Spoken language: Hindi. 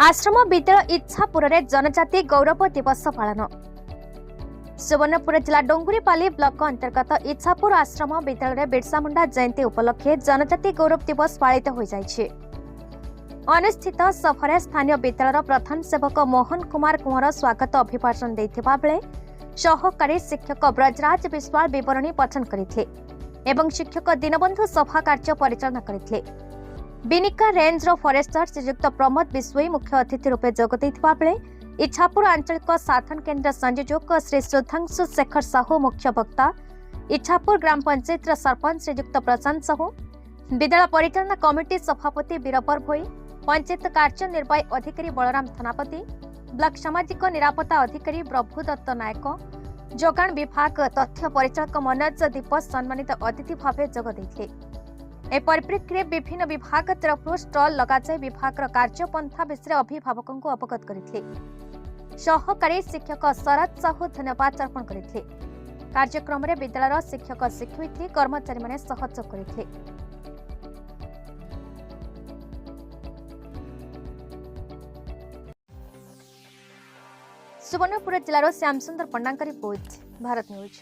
आश्रम विद्यालय इच्छापुर में जनजाति गौरव दिवस पालन। सुवर्णपुर जिला डोंगुरीपाली ब्लॉक अंतर्गत इच्छापुर आश्रम विद्यालय बिरसा मुंडा जयंती उपलक्षे जनजाति गौरव दिवस पालित हो जाइछे। अनुष्ठित सभारे स्थानीय विद्यालय प्रधान सेवक मोहन कुमार कुंवर स्वागत अभिभाषण देथिबा बेले सहकारी शिक्षक ब्रजराज विश्वाल विवरणी पठन करथिले एवं शिक्षक दीनबंधु सभा कार्य परिचालन करथिले। बिनिका रेंज फरेस्टर श्रीयुक्त प्रमोद विश्वई मुख्य अतिथि रूपे जोग देथिबा बेले इच्छापुर आंचलिक साधन केन्द्र संयोजक श्री सुधांशु शेखर साहू मुख्य वक्ता, इच्छापुर ग्राम पंचायत सरपंच श्रीयुक्त प्रशांत साहू, विद्यालय परिचालना कमिटी सभापति बीरबर भोई, पंचायत कार्यनिर्वाही अधिकारी बलराम थानापति, ब्लॉक सामाजिक निरापत्ता अधिकारी प्रभुदत्त नायक, जोगाण विभाग तथ्य परिचालक मनोज दीप सम्मानित अतिथि भाव जोग देथिले। ए परिप्रेक्षी में विभिन्न विभाग तरफ स्टल लगाई विभाग कार्यपंथा विषय अभिभावकों को अवगत करथिले। सहकारी शिक्षक शरद साहू धन्यवाद अर्पण करथिले। कार्यक्रम में विद्यालय शिक्षक शिक्षयित्री कर्मचारी माने सहयोग करथिले। सुवर्णपुर जिलार श्यामसुंदर पंडांका रिपोर्ट, भारत न्यूज।